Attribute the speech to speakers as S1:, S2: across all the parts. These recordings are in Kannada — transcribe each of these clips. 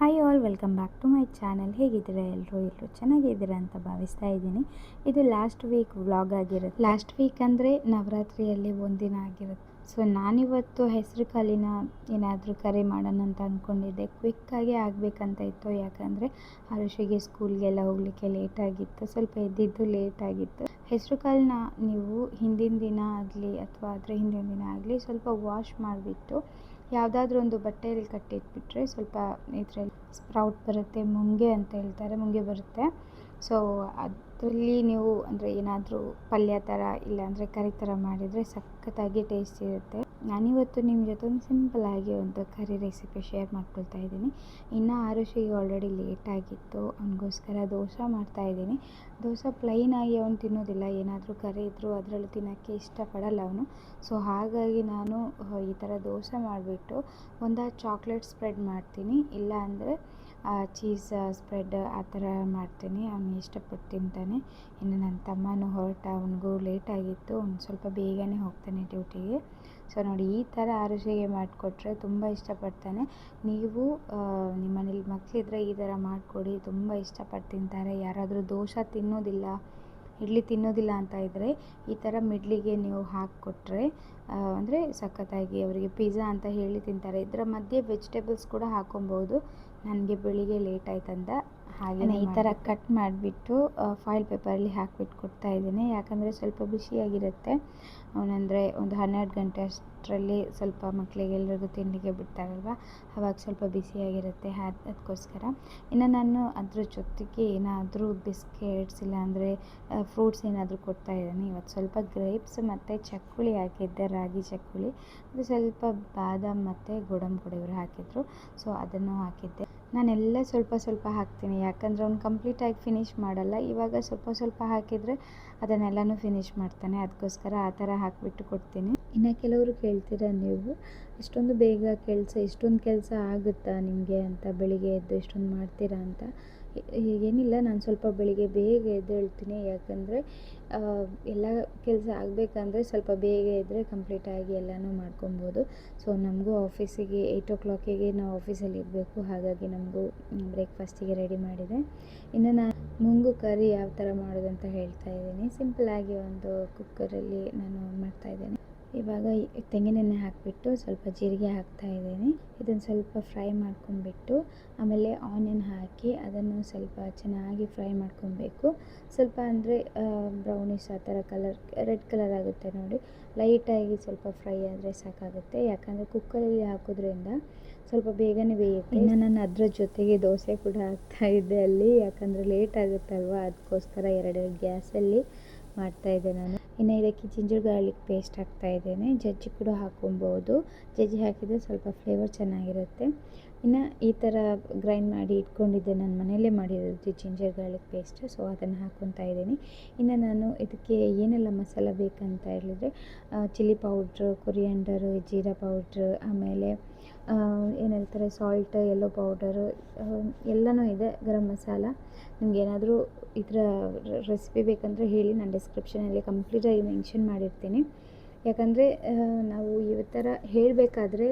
S1: Hi all, welcome back to my channel. ಹೇಗಿದ್ದೀರಾ ಎಲ್ಲರೂ ಚೆನ್ನಾಗಿದ್ದೀರಾ ಅಂತ ಭಾವಿಸ್ತಾ ಇದ್ದೀನಿ. ಇದು ಲಾಸ್ಟ್ ವೀಕ್ ವ್ಲಾಗ್ ಆಗಿರುತ್ತೆ. ಲಾಸ್ಟ್ ವೀಕ್ ಅಂದರೆ ನವರಾತ್ರಿಯಲ್ಲಿ ಒಂದಿನ ಆಗಿರುತ್ತೆ. ಸೊ ನಾನಿವತ್ತು ಹೆಸರು ಕಾಳಿನ ಏನಾದರೂ ಕರಿ ಮಾಡೋಣ ಅಂತ ಅಂದ್ಕೊಂಡಿದ್ದೆ. ಕ್ವಿಕ್ಕಾಗಿ ಆಗಬೇಕಂತ ಇತ್ತು, ಯಾಕಂದರೆ ಹರುಷಿಗೆ ಸ್ಕೂಲ್ಗೆಲ್ಲ ಹೋಗಲಿಕ್ಕೆ ಲೇಟಾಗಿತ್ತು, ಸ್ವಲ್ಪ ಎದ್ದಿದ್ದು ಲೇಟಾಗಿತ್ತು. ಹೆಸರು ಕಾಳನ್ನ ನೀವು ಹಿಂದಿನ ದಿನ ಆಗಲಿ ಅಥವಾ ಅದರ ಹಿಂದಿನ ದಿನ ಆಗಲಿ ಸ್ವಲ್ಪ ವಾಶ್ ಮಾಡಿಬಿಟ್ಟು ಯಾವುದಾದ್ರೂ ಒಂದು ಬಟ್ಟೆಯಲ್ಲಿ ಕಟ್ಟಿಟ್ಬಿಟ್ರೆ ಸ್ವಲ್ಪ ಇದರಲ್ಲಿ ಸ್ಪ್ರೌಟ್ ಬರುತ್ತೆ, ಮುಂಗೆ ಅಂತ ಹೇಳ್ತಾರೆ, ಮುಂಗೆ ಬರುತ್ತೆ. ಸೊ ಅದರಲ್ಲಿ ನೀವು ಅಂದರೆ ಏನಾದರೂ ಪಲ್ಯ ಥರ ಇಲ್ಲಾಂದರೆ ಕರಿ ಥರ ಮಾಡಿದರೆ ಸಖತ್ತಾಗಿ ಟೇಸ್ಟ್ ಇರುತ್ತೆ. ನಾನಿವತ್ತು ನಿಮ್ಮ ಜೊತೆ ಒಂದು ಸಿಂಪಲ್ಲಾಗಿ ಒಂದು ಕರಿ ರೆಸಿಪಿ ಶೇರ್ ಮಾಡ್ಕೊಳ್ತಾ ಇದ್ದೀನಿ. ಇನ್ನು ಆರುಷಿಗೆ ಆಲ್ರೆಡಿ ಲೇಟಾಗಿತ್ತು, ಅವನಿಗೋಸ್ಕರ ದೋಸೆ ಮಾಡ್ತಾಯಿದ್ದೀನಿ. ದೋಸೆ ಪ್ಲೈನಾಗಿ ಅವನು ತಿನ್ನೋದಿಲ್ಲ, ಏನಾದರೂ ಕರಿ ಇದ್ದರೂ ಅದರಲ್ಲಿ ತಿನ್ನೋಕ್ಕೆ ಇಷ್ಟಪಡಲ್ಲ ಅವನು. ಸೊ ಹಾಗಾಗಿ ನಾನು ಈ ಥರ ದೋಸೆ ಮಾಡಿಬಿಟ್ಟು ಒಂದು ಚಾಕ್ಲೇಟ್ ಸ್ಪ್ರೆಡ್ ಮಾಡ್ತೀನಿ, ಇಲ್ಲ ಅಂದರೆ ಚೀಸ್ ಸ್ಪ್ರೆಡ್ ಆ ಥರ ಮಾಡ್ತೀನಿ. ಅವನು ಇಷ್ಟಪಟ್ಟು ತಿಂತಾನೆ. ಇನ್ನು ನನ್ನ ತಮ್ಮನೂ ಹೊರಟ, ಅವನಿಗೂ ಲೇಟಾಗಿತ್ತು, ಅವ್ನು ಸ್ವಲ್ಪ ಬೇಗನೆ ಹೋಗ್ತಾನೆ ಡ್ಯೂಟಿಗೆ. ಸೊ ನೋಡಿ, ಈ ಥರ ಆರುಷಿಗೆ ಮಾಡಿಕೊಟ್ರೆ ತುಂಬ ಇಷ್ಟಪಡ್ತಾನೆ. ನೀವು ನಿಮ್ಮ ಮನೇಲಿ ಮಕ್ಕಳಿದ್ರೆ ಈ ಥರ ಮಾಡಿಕೊಡಿ, ತುಂಬ ಇಷ್ಟಪಟ್ಟು ತಿಂತಾರೆ. ಯಾರಾದರೂ ದೋಸೆ ತಿನ್ನೋದಿಲ್ಲ, ಇಡ್ಲಿ ತಿನ್ನೋದಿಲ್ಲ ಅಂತ ಇದ್ದರೆ ಈ ಥರ ಮಿಡ್ಲಿಗೆ ನೀವು ಹಾಕಿಕೊಟ್ರೆ ಅಂದರೆ ಸಖತ್ತಾಗಿ ಅವರಿಗೆ ಪಿಜ್ಜಾ ಅಂತ ಹೇಳಿ ತಿಂತಾರೆ. ಇದರ ಮಧ್ಯೆ ವೆಜಿಟೇಬಲ್ಸ್ ಕೂಡ ಹಾಕೊಬೋದು. ನನಗೆ ಬೆಳಿಗ್ಗೆ ಲೇಟ್ ಆಯ್ತಂದ ಹಾಗೆ ಈ ಥರ ಕಟ್ ಮಾಡಿಬಿಟ್ಟು ಫಾಯಿಲ್ ಪೇಪರಲ್ಲಿ ಹಾಕಿಬಿಟ್ಟು ಕೊಡ್ತಾಯಿದ್ದೀನಿ, ಯಾಕಂದರೆ ಸ್ವಲ್ಪ ಬಿಸಿಯಾಗಿರುತ್ತೆ. ಅವನಂದರೆ ಒಂದು 12 ಗಂಟೆ ಅಷ್ಟರಲ್ಲಿ ಸ್ವಲ್ಪ ಮಕ್ಕಳಿಗೆಲ್ಲರಿಗೂ ತಿಂಡಿಗೆ ಬಿಡ್ತಾರಲ್ವ, ಆವಾಗ ಸ್ವಲ್ಪ ಬಿಸಿಯಾಗಿರುತ್ತೆ, ಅದಕ್ಕೋಸ್ಕರ. ಇನ್ನು ನಾನು ಅದ್ರ ಜೊತೆಗೆ ಏನಾದರೂ ಬಿಸ್ಕೆಟ್ಸ್ ಇಲ್ಲಾಂದರೆ ಫ್ರೂಟ್ಸ್ ಏನಾದರೂ ಕೊಡ್ತಾಯಿದ್ದೀನಿ. ಇವತ್ತು ಸ್ವಲ್ಪ ಗ್ರೇಪ್ಸ್ ಮತ್ತು ಚಕ್ಕುಳಿ ಹಾಕಿದ್ದೆ, ರಾಗಿ ಚಕ್ಕುಳಿ. ಅದು ಸ್ವಲ್ಪ ಬಾದಾಮ್ ಮತ್ತು ಗೋಡಂಬಿ ಕೂಡ ಇವರು ಹಾಕಿದ್ರು, ಸೊ ಅದನ್ನು ಹಾಕಿದ್ದೆ. ನಾನೆಲ್ಲ ಸ್ವಲ್ಪ ಸ್ವಲ್ಪ ಹಾಕ್ತೀನಿ, ಯಾಕಂದರೆ ಅವ್ನು ಕಂಪ್ಲೀಟಾಗಿ ಫಿನಿಷ್ ಮಾಡಲ್ಲ. ಇವಾಗ ಸ್ವಲ್ಪ ಸ್ವಲ್ಪ ಹಾಕಿದರೆ ಅದನ್ನೆಲ್ಲನೂ ಫಿನಿಷ್ ಮಾಡ್ತಾನೆ, ಅದಕ್ಕೋಸ್ಕರ ಆ ಥರ ಹಾಕಿಬಿಟ್ಟು ಕೊಡ್ತೀನಿ. ಇನ್ನು ಕೆಲವರು ಕೇಳ್ತೀರ, ನೀವು ಇಷ್ಟೊಂದು ಬೇಗ ಇಷ್ಟೊಂದು ಕೆಲಸ ಆಗುತ್ತಾ ನಿಮಗೆ ಅಂತ, ಬೆಳಿಗ್ಗೆ ಎದ್ದು ಇಷ್ಟೊಂದು ಮಾಡ್ತೀರಾ ಅಂತ. ಏನಿಲ್ಲ, ನಾನು ಸ್ವಲ್ಪ ಬೆಳಿಗ್ಗೆ ಬೇಗ ಎದ್ದೇಳ್ತೀನಿ, ಯಾಕಂದರೆ ಎಲ್ಲ ಕೆಲಸ ಆಗಬೇಕಂದ್ರೆ ಸ್ವಲ್ಪ ಬೇಗ ಎದ್ದರೆ ಕಂಪ್ಲೀಟಾಗಿ ಎಲ್ಲನೂ ಮಾಡ್ಕೊಬೋದು. ಸೊ ನಮಗೂ ಆಫೀಸಿಗೆ 8 o'clock ನಾವು ಆಫೀಸಲ್ಲಿ ಇರಬೇಕು, ಹಾಗಾಗಿ ನಮಗೂ ಬ್ರೇಕ್ಫಾಸ್ಟಿಗೆ ರೆಡಿ ಮಾಡಿದೆ. ಇನ್ನು ನಾನು ಮುಂಗು ಕರಿ ಯಾವ ಥರ ಮಾಡೋದು ಅಂತ ಹೇಳ್ತಾ ಇದ್ದೀನಿ. ಸಿಂಪಲ್ಲಾಗಿ ಒಂದು ಕುಕ್ಕರಲ್ಲಿ ನಾನು ಮಾಡ್ತಾಯಿದ್ದೀನಿ. ಇವಾಗ ತೆಂಗಿನೆಣ್ಣೆ ಹಾಕಿಬಿಟ್ಟು ಸ್ವಲ್ಪ ಜೀರಿಗೆ ಹಾಕ್ತಾಯಿದ್ದೀನಿ. ಇದನ್ನು ಸ್ವಲ್ಪ ಫ್ರೈ ಮಾಡ್ಕೊಂಬಿಟ್ಟು ಆಮೇಲೆ ಆನಿಯನ್ ಹಾಕಿ ಅದನ್ನು ಸ್ವಲ್ಪ ಚೆನ್ನಾಗಿ ಫ್ರೈ ಮಾಡ್ಕೊಬೇಕು. ಸ್ವಲ್ಪ ಅಂದರೆ ಬ್ರೌನಿಷ್ ಆ ಥರ ಕಲರ್, ರೆಡ್ ಕಲರ್ ಆಗುತ್ತೆ ನೋಡಿ, ಲೈಟಾಗಿ ಸ್ವಲ್ಪ ಫ್ರೈ ಆದರೆ ಸಾಕಾಗುತ್ತೆ. ಯಾಕಂದರೆ ಕುಕ್ಕರಲ್ಲಿ ಹಾಕೋದ್ರಿಂದ ಸ್ವಲ್ಪ ಬೇಗನೆ ಬೇಯುತ್ತೆ. ಇನ್ನು ನಾನು ಅದರ ಜೊತೆಗೆ ದೋಸೆ ಕೂಡ ಹಾಕ್ತಾಯಿದ್ದೆ ಅಲ್ಲಿ, ಯಾಕಂದರೆ ಲೇಟ್ ಆಗುತ್ತಲ್ವ, ಅದಕ್ಕೋಸ್ಕರ 2 ಗ್ಯಾಸಲ್ಲಿ ಮಾಡ್ತಾಯಿದ್ದೆ ನಾನು. ಇನ್ನು ಇದಕ್ಕೆ ಜಿಂಜರ್ ಗಾರ್ಲಿಕ್ ಪೇಸ್ಟ್ ಹಾಕ್ತಾಯಿದ್ದೇನೆ. ಜಜ್ಜಿ ಕೂಡ ಹಾಕೊಬೋದು, ಜಜ್ಜಿ ಹಾಕಿದರೆ ಸ್ವಲ್ಪ ಫ್ಲೇವರ್ ಚೆನ್ನಾಗಿರುತ್ತೆ. ಇನ್ನು ಈ ಥರ ಗ್ರೈಂಡ್ ಮಾಡಿ ಇಟ್ಕೊಂಡಿದ್ದೆ, ನಾನು ಮನೆಯಲ್ಲೇ ಮಾಡಿರೋದು ಜಿಂಜರ್ ಗಾರ್ಲಿಕ್ ಪೇಸ್ಟ್, ಸೊ ಅದನ್ನು ಹಾಕ್ಕೊತಾ ಇದ್ದೀನಿ. ಇನ್ನು ನಾನು ಇದಕ್ಕೆ ಏನೆಲ್ಲ ಮಸಾಲೆ ಬೇಕಂತ ಹೇಳಿದರೆ ಚಿಲ್ಲಿ ಪೌಡ್ರು, ಕೊರಿಯಾಂಡರು, ಜೀರಾ ಪೌಡ್ರು, ಆಮೇಲೆ ಏನು ಹೇಳ್ತಾರೆ ಸಾಲ್ಟ್, ಯೆಲ್ಲೋ ಪೌಡರು, ಎಲ್ಲನೂ ಇದೆ. ಗರಂ ಮಸಾಲ. ನಿಮಗೇನಾದರೂ ಈ ಥರ ರೆಸಿಪಿ ಬೇಕಂದರೆ ಹೇಳಿ, ನಾನು ಡಿಸ್ಕ್ರಿಪ್ಷನಲ್ಲಿ ಕಂಪ್ಲೀಟಾಗಿ ಮೆನ್ಷನ್ ಮಾಡಿರ್ತೀನಿ. ಯಾಕಂದರೆ ನಾವು ಈ ಥರ ಹೇಳಬೇಕಾದ್ರೆ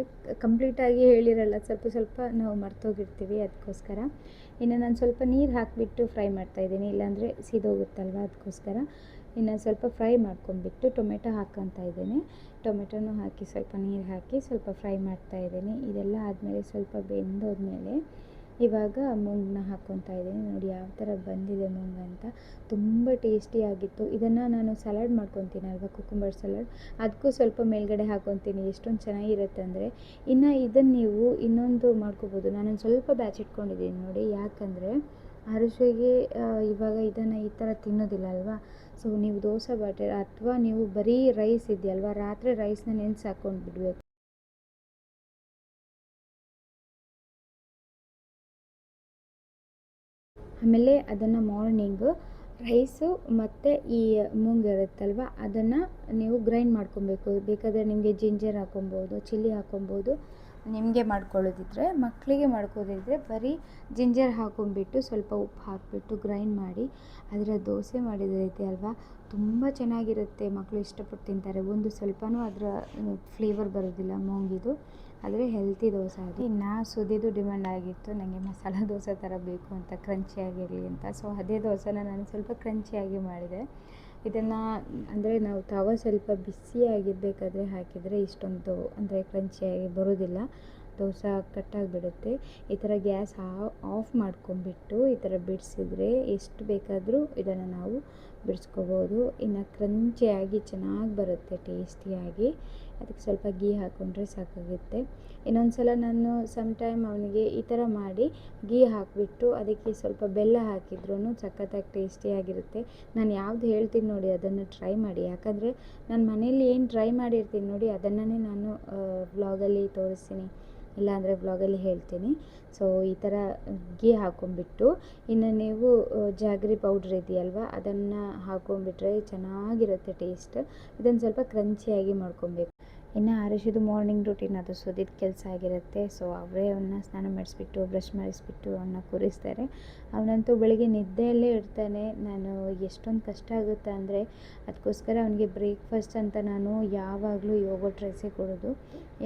S1: ಕಂಪ್ಲೀಟಾಗಿ ಹೇಳಿರಲ್ಲ, ಸ್ವಲ್ಪ ಸ್ವಲ್ಪ ನಾವು ಮರ್ತೋಗಿರ್ತೀವಿ, ಅದಕ್ಕೋಸ್ಕರ. ಇನ್ನು ನಾನು ಸ್ವಲ್ಪ ನೀರು ಹಾಕಿಬಿಟ್ಟು ಫ್ರೈ ಮಾಡ್ತಾಯಿದ್ದೀನಿ, ಇಲ್ಲಾಂದರೆ ಸಿದೋಗುತ್ತಲ್ವ, ಅದಕ್ಕೋಸ್ಕರ. ಇನ್ನು ಸ್ವಲ್ಪ ಫ್ರೈ ಮಾಡ್ಕೊಂಬಿಟ್ಟು ಟೊಮೆಟೊ ಹಾಕ್ಕೊತಾ ಇದ್ದೀನಿ. ಟೊಮೆಟೊನೂ ಹಾಕಿ ಸ್ವಲ್ಪ ನೀರು ಹಾಕಿ ಸ್ವಲ್ಪ ಫ್ರೈ ಮಾಡ್ತಾಯಿದ್ದೀನಿ. ಇದೆಲ್ಲ ಆದಮೇಲೆ ಸ್ವಲ್ಪ ಬೆಂದೋದ್ಮೇಲೆ ಇವಾಗ ಮೂಗನ್ನ ಹಾಕ್ಕೊತಾ ಇದ್ದೀನಿ. ನೋಡಿ ಯಾವ ಥರ ಬಂದಿದೆ ಮೂಗು ಅಂತ, ತುಂಬ ಟೇಸ್ಟಿಯಾಗಿತ್ತು. ಇದನ್ನು ನಾನು ಸಲಾಡ್ ಮಾಡ್ಕೊತೀನಿ ಅಲ್ವಾ, ಕುಕುಂಬರ್ ಸಲಾಡ್, ಅದಕ್ಕೂ ಸ್ವಲ್ಪ ಮೇಲ್ಗಡೆ ಹಾಕ್ಕೊತೀನಿ, ಎಷ್ಟೊಂದು ಚೆನ್ನಾಗಿರುತ್ತೆ ಅಂದರೆ. ಇನ್ನು ಇದನ್ನು ನೀವು ಇನ್ನೊಂದು ಮಾಡ್ಕೋಬೋದು. ನಾನೊಂದು ಸ್ವಲ್ಪ ಬ್ಯಾಚ್ ಇಟ್ಕೊಂಡಿದ್ದೀನಿ ನೋಡಿ, ಯಾಕಂದರೆ ಅರಿಶಿಗೆ ಇವಾಗ ಇದನ್ನು ಈ ಥರ ತಿನ್ನೋದಿಲ್ಲ ಅಲ್ವಾ. ಸೊ ನೀವು ದೋಸೆ ಬ್ಯಾಟರ್ ಅಥವಾ ನೀವು ಬರೀ ರೈಸ್ ಇದೆಯಲ್ವ, ರಾತ್ರಿ ರೈಸ್ನ ನೆನೆಸಿ ಹಾಕ್ಕೊಂಡು ಬಿಡಬೇಕು. ಆಮೇಲೆ ಅದನ್ನು ಮಾರ್ನಿಂಗು ರೈಸು ಮತ್ತು ಈ ಮೂಂಗ್ ಇರುತ್ತಲ್ವ, ಅದನ್ನು ನೀವು ಗ್ರೈಂಡ್ ಮಾಡ್ಕೊಬೇಕು. ಬೇಕಾದರೆ ನಿಮಗೆ ಜಿಂಜರ್ ಹಾಕೊಬೋದು, ಚಿಲ್ಲಿ ಹಾಕೊಬೋದು. ನಿಮಗೆ ಮಾಡ್ಕೊಳ್ಳೋದಿದ್ರೆ, ಮಕ್ಕಳಿಗೆ ಮಾಡ್ಕೋದಿದ್ರೆ ಬರೀ ಜಿಂಜರ್ ಹಾಕೊಂಡ್ಬಿಟ್ಟು ಸ್ವಲ್ಪ ಉಪ್ಪು ಹಾಕಿಬಿಟ್ಟು ಗ್ರೈಂಡ್ ಮಾಡಿ ಅದರ ದೋಸೆ ಮಾಡಿದ್ರೈತೆ ಅಲ್ವಾ, ತುಂಬ ಚೆನ್ನಾಗಿರುತ್ತೆ. ಮಕ್ಕಳು ಇಷ್ಟಪಟ್ಟು ತಿಂತಾರೆ. ಒಂದು ಸ್ವಲ್ಪನೂ ಅದರ ಫ್ಲೇವರ್ ಬರೋದಿಲ್ಲ ಮೂಂಗಿದು. ಆದರೆ ಹೆಲ್ತಿ ದೋಸೆ ಅದು. ಇನ್ನು ಸುದಿದು ಡಿಮ್ಯಾಂಡ್ ಆಗಿತ್ತು ನನಗೆ ಮಸಾಲ ದೋಸೆ ಥರ ಬೇಕು ಅಂತ, ಕ್ರಂಚಿಯಾಗಿರಲಿ ಅಂತ. ಸೊ ಅದೇ ದೋಸೆನ ನಾನು ಸ್ವಲ್ಪ ಕ್ರಂಚಿಯಾಗಿ ಮಾಡಿದೆ. ಇದನ್ನು ಅಂದರೆ ನಾವು ತವ ಸ್ವಲ್ಪ ಬಿಸಿಯಾಗಿರಬೇಕಾದ್ರೆ ಹಾಕಿದರೆ ಇಷ್ಟೊಂದು ಅಂದರೆ ಕ್ರಂಚಿಯಾಗಿ ಬರೋದಿಲ್ಲ, ದೋಸೆ ಕಟ್ಟಾಗಿಬಿಡುತ್ತೆ. ಈ ಥರ ಗ್ಯಾಸ್ ಆಫ್ ಮಾಡ್ಕೊಂಬಿಟ್ಟು ಈ ಥರ ಬಿಡಿಸಿದ್ರೆ ಎಷ್ಟು ಬೇಕಾದರೂ ಇದನ್ನು ನಾವು ಬಿಡಿಸ್ಕೋಬೋದು. ಇನ್ನು ಕ್ರಂಚಿಯಾಗಿ ಚೆನ್ನಾಗಿ ಬರುತ್ತೆ, ಟೇಸ್ಟಿಯಾಗಿ. ಅದಕ್ಕೆ ಸ್ವಲ್ಪ ಗೀ ಹಾಕ್ಕೊಂಡ್ರೆ ಸಾಕಾಗುತ್ತೆ. ಇನ್ನೊಂದು ಸಲ ನಾನು ಟೈಮ್ ಅವನಿಗೆ ಈ ಥರ ಮಾಡಿ ಗೀ ಹಾಕಿಬಿಟ್ಟು ಅದಕ್ಕೆ ಸ್ವಲ್ಪ ಬೆಲ್ಲ ಹಾಕಿದ್ರೂ ಸಖತ್ತಾಗಿ ಟೇಸ್ಟಿಯಾಗಿರುತ್ತೆ. ನಾನು ಯಾವ್ದು ಹೇಳ್ತೀನಿ ನೋಡಿ ಅದನ್ನು ಟ್ರೈ ಮಾಡಿ, ಯಾಕಂದರೆ ನಾನು ಮನೇಲಿ ಏನು ಟ್ರೈ ಮಾಡಿರ್ತೀನಿ ನೋಡಿ ಅದನ್ನೇ ನಾನು ವ್ಲಾಗಲ್ಲಿ ತೋರಿಸ್ತೀನಿ, ಇಲ್ಲಾಂದರೆ ವ್ಲಾಗಲ್ಲಿ ಹೇಳ್ತೀನಿ. ಸೊ ಈ ಥರ ಗೀ ಹಾಕ್ಕೊಂಬಿಟ್ಟು ಇನ್ನು ನೀವು ಜಾಗ್ರಿ ಪೌಡ್ರ್ ಇದೆಯಲ್ವ ಅದನ್ನು ಹಾಕ್ಕೊಂಬಿಟ್ರೆ ಚೆನ್ನಾಗಿರುತ್ತೆ ಟೇಸ್ಟ್. ಇದನ್ನು ಸ್ವಲ್ಪ ಕ್ರಂಚಿಯಾಗಿ ಮಾಡ್ಕೊಬೇಕು. ಇನ್ನು ಆರುಷಿದು ಮಾರ್ನಿಂಗ್ ರೂಟೀನ್ ಅದು ಸುದಿದ ಕೆಲಸ ಆಗಿರುತ್ತೆ. ಸೊ ಅವರೇ ಅವನ್ನ ಸ್ನಾನ ಮಾಡಿಸ್ಬಿಟ್ಟು ಬ್ರಷ್ ಮಾಡಿಸ್ಬಿಟ್ಟು ಅವನ್ನ ಕೂರಿಸ್ತಾರೆ. ಅವನಂತೂ ಬೆಳಿಗ್ಗೆ ನಿದ್ದೆಯಲ್ಲೇ ಇರ್ತಾನೆ. ನಾನು ಎಷ್ಟೊಂದು ಕಷ್ಟ ಆಗುತ್ತೆ ಅಂದರೆ ಅದಕ್ಕೋಸ್ಕರ ಅವನಿಗೆ ಬ್ರೇಕ್ಫಾಸ್ಟ್ ಅಂತ ನಾನು ಯಾವಾಗಲೂ ಯೋಗರ್ಟ್ ರೈಸೇ ಕೊಡೋದು.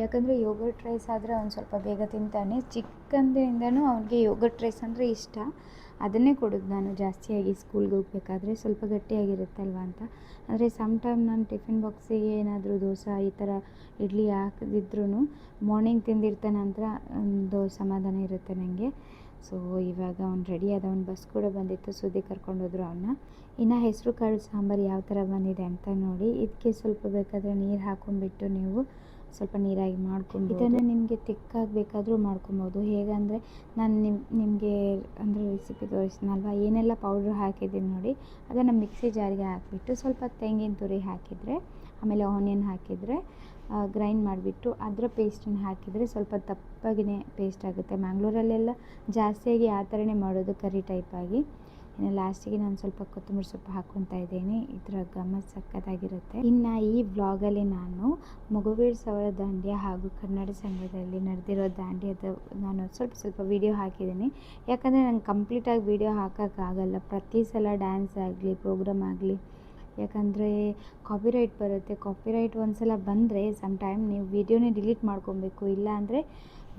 S1: ಯಾಕಂದರೆ ಯೋಗರ್ಟ್ ರೈಸ್ ಆದರೆ ಅವ್ನು ಸ್ವಲ್ಪ ಬೇಗ ತಿಂತಾನೆ. ಚಿಕ್ಕಂದಿನಿಂದನೂ ಅವನಿಗೆ ಯೋಗರ್ಟ್ ರೈಸ್ ಅಂದರೆ ಇಷ್ಟ, ಅದನ್ನೇ ಕೊಡೋದು ನಾನು ಜಾಸ್ತಿಯಾಗಿ. ಸ್ಕೂಲ್ಗೆ ಹೋಗ್ಬೇಕಾದ್ರೆ ಸ್ವಲ್ಪ ಗಟ್ಟಿಯಾಗಿರುತ್ತಲ್ವ ಅಂತ. ಆದರೆ ಟೈಮ್ ನಾನು ಟಿಫಿನ್ ಬಾಕ್ಸಿಗೆ ಏನಾದರೂ ದೋಸೆ ಈ ಥರ ಇಡ್ಲಿ ಹಾಕದಿದ್ರೂ ಮಾರ್ನಿಂಗ್ ತಿಂದಿರ್ತಾನೆ ನಂತರ ಒಂದು ಸಮಾಧಾನ ಇರುತ್ತೆ ನನಗೆ. ಸೊ ಇವಾಗ ಅವ್ನು ರೆಡಿ ಆದ, ಅವ್ನು ಬಸ್ ಕೂಡ ಬಂದಿತ್ತು, ಸುದ್ದಿ ಕರ್ಕೊಂಡೋದ್ರು ಅವನ್ನ. ಇನ್ನು ಹೆಸರು ಕಾಳು ಸಾಂಬಾರು ಯಾವ ಥರ ಬಂದಿದೆ ಅಂತ ನೋಡಿ. ಇದಕ್ಕೆ ಸ್ವಲ್ಪ ಬೇಕಾದರೆ ನೀರು ಹಾಕ್ಕೊಂಬಿಟ್ಟು ನೀವು ಸ್ವಲ್ಪ ನೀರಾಗಿ ಮಾಡ್ಕೊಂಡು ಇದನ್ನು ನಿಮಗೆ ತಿಕ್ಕಾಗಬೇಕಾದ್ರೂ ಮಾಡ್ಕೊಬೋದು. ಹೇಗಂದರೆ ನಾನು ನಿಮಗೆ ಅಂದರೆ ರೆಸಿಪಿ ತೋರಿಸ್ತೀನಲ್ವ, ಏನೆಲ್ಲ ಪೌಡ್ರ್ ಹಾಕಿದ್ದೀನಿ ನೋಡಿ ಅದನ್ನು ಮಿಕ್ಸಿ ಜಾರಿಗೆ ಹಾಕಿಬಿಟ್ಟು ಸ್ವಲ್ಪ ತೆಂಗಿನ ತುರಿ ಹಾಕಿದರೆ, ಆಮೇಲೆ ಆನಿಯನ್ ಹಾಕಿದರೆ ಗ್ರೈಂಡ್ ಮಾಡಿಬಿಟ್ಟು ಅದರ ಪೇಸ್ಟನ್ನು ಹಾಕಿದರೆ ಸ್ವಲ್ಪ ದಪ್ಪಗಿನೇ ಪೇಸ್ಟ್ ಆಗುತ್ತೆ. ಮ್ಯಾಂಗ್ಳೂರಲ್ಲೆಲ್ಲ ಜಾಸ್ತಿಯಾಗಿ ಆ ಥರನೇ ಮಾಡೋದು, ಕರಿ ಟೈಪಾಗಿ. ಇನ್ನು ಲಾಸ್ಟಿಗೆ ನಾನು ಸ್ವಲ್ಪ ಕೊತ್ತಂಬರಿ ಸೊಪ್ಪು ಹಾಕ್ಕೊತಾ ಇದ್ದೀನಿ. ಇದರ ಗಮ್ಮತ್ ಸಕ್ಕತ್ತಾಗಿರುತ್ತೆ. ಇನ್ನು ಈ ವ್ಲಾಗಲ್ಲಿ ನಾನು ಮಗುವೀರ್ ಸವರ ದಾಂಡ್ಯ ಹಾಗೂ ಕನ್ನಡ ಸಂಘದಲ್ಲಿ ನಡೆದಿರೋ ದಾಂಡ್ಯದ ನಾನು ಸ್ವಲ್ಪ ವೀಡಿಯೋ ಹಾಕಿದ್ದೀನಿ. ಯಾಕಂದರೆ ನಂಗೆ ಕಂಪ್ಲೀಟಾಗಿ ವೀಡಿಯೋ ಹಾಕೋಕ್ಕಾಗಲ್ಲ ಪ್ರತಿ ಸಲ ಡ್ಯಾನ್ಸ್ ಆಗಲಿ ಪ್ರೋಗ್ರಾಮ್ ಆಗಲಿ, ಯಾಕಂದರೆ ಕಾಪಿರೈಟ್ ಬರುತ್ತೆ. ಕಾಪಿರೈಟ್ ಒಂದು ಸಲ ಬಂದರೆ ಟೈಮ್ ನೀವು ವೀಡಿಯೋನೇ ಡಿಲೀಟ್ ಮಾಡ್ಕೊಬೇಕು. ಇಲ್ಲ ಅಂದರೆ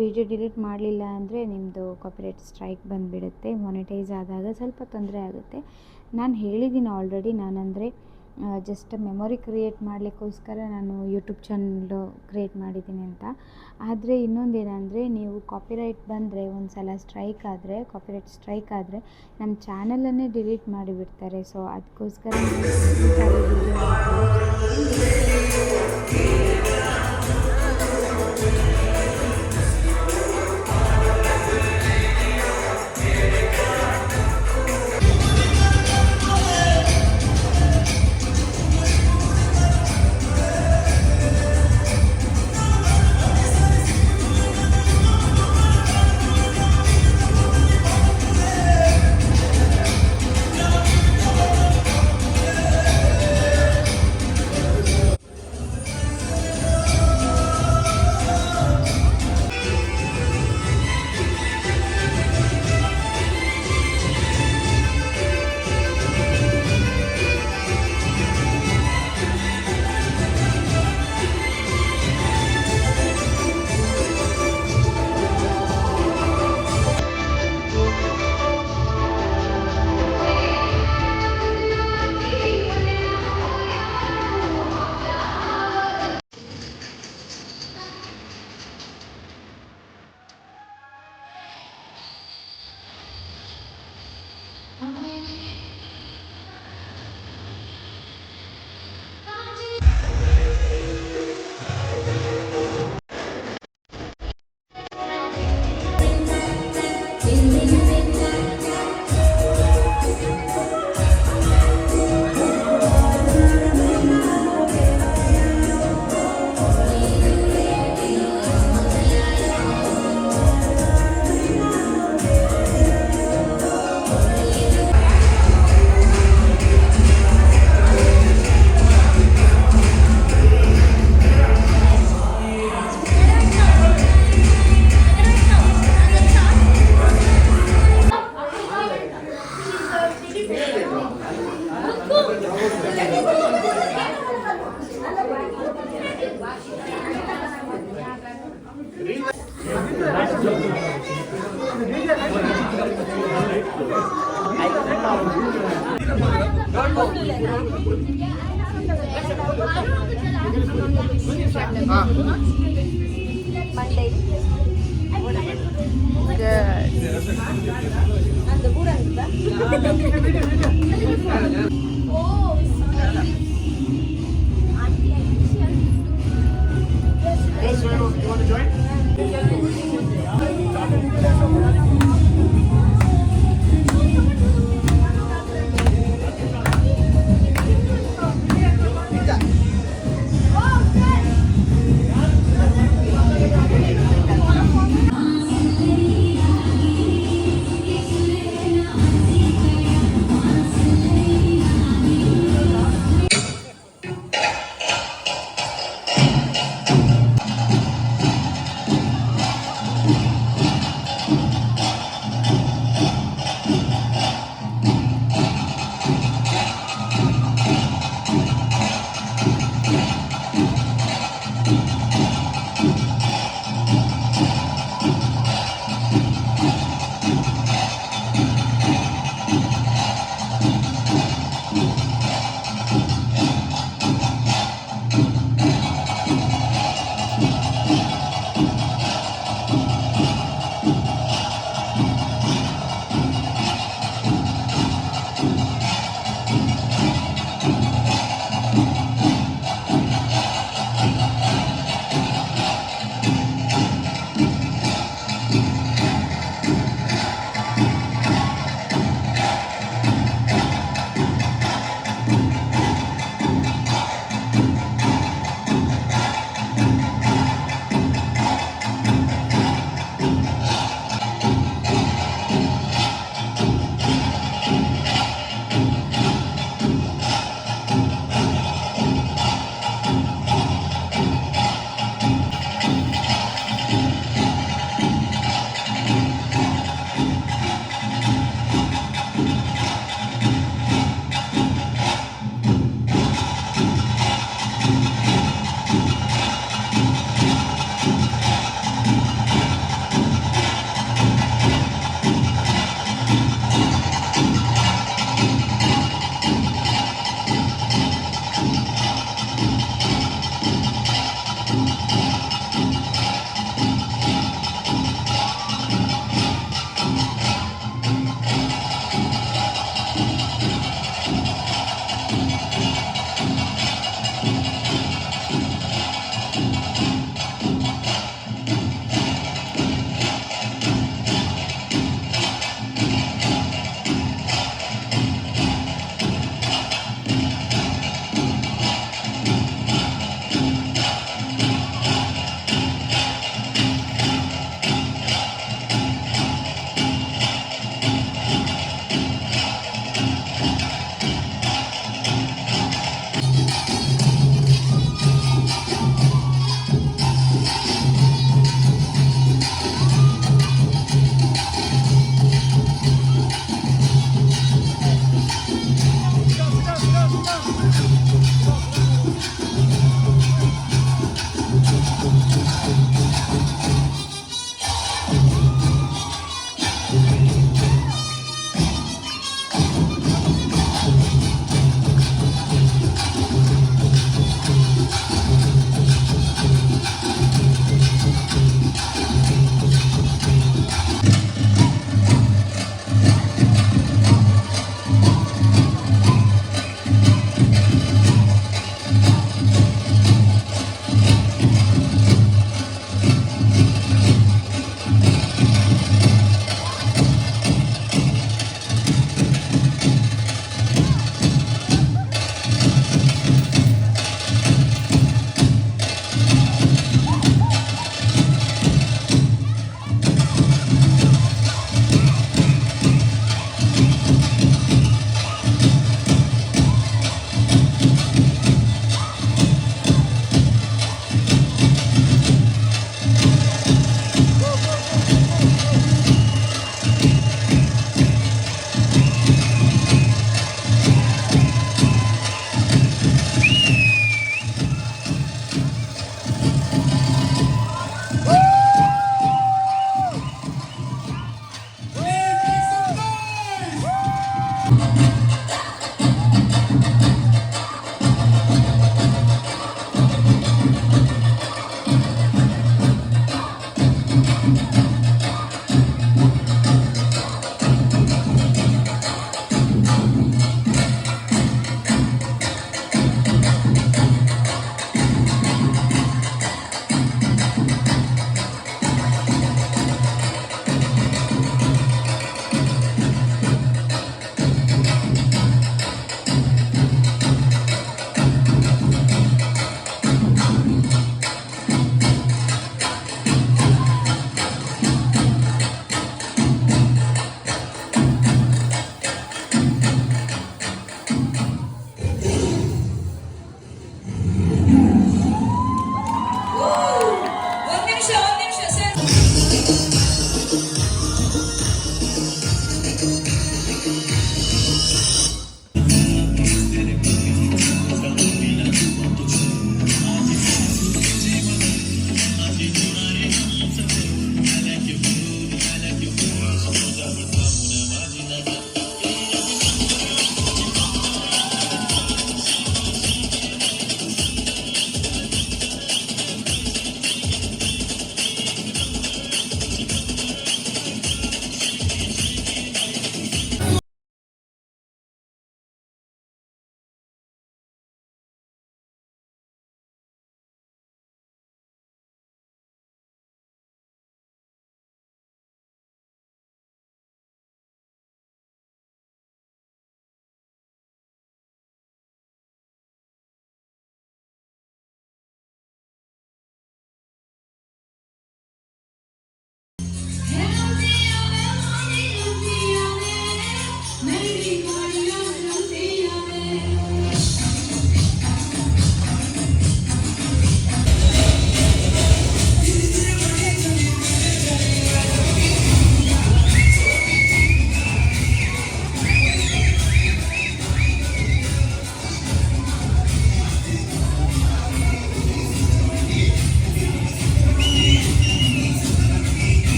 S1: ವೀಡಿಯೋ ಡಿಲೀಟ್ ಮಾಡಲಿಲ್ಲ ಅಂದರೆ ನಿಮ್ಮದು ಕಾಪಿರೈಟ್ ಸ್ಟ್ರೈಕ್ ಬಂದುಬಿಡುತ್ತೆ. ಮಾನಿಟೈಸ್ ಆದಾಗ ಸ್ವಲ್ಪ ತೊಂದರೆ ಆಗುತ್ತೆ. ನಾನು ಹೇಳಿದ್ದೀನಿ ಆಲ್ರೆಡಿ, ನಾನಂದರೆ ಜಸ್ಟ್ ಮೆಮೊರಿ ಕ್ರಿಯೇಟ್ ಮಾಡಲಿಕ್ಕೋಸ್ಕರ ನಾನು ಯೂಟ್ಯೂಬ್ ಚಾನಲ್ಲು ಕ್ರಿಯೇಟ್ ಮಾಡಿದ್ದೀನಿ ಅಂತ. ಆದರೆ ಇನ್ನೊಂದೇನೆಂದರೆ ನೀವು ಕಾಪಿರೈಟ್ ಬಂದರೆ ಒಂದು ಸಲ ಕಾಪಿರೈಟ್ ಸ್ಟ್ರೈಕ್ ಆದರೆ ನಮ್ಮ ಚಾನಲನ್ನೇ ಡಿಲೀಟ್ ಮಾಡಿಬಿಡ್ತಾರೆ. ಸೊ ಅದಕ್ಕೋಸ್ಕರ Good.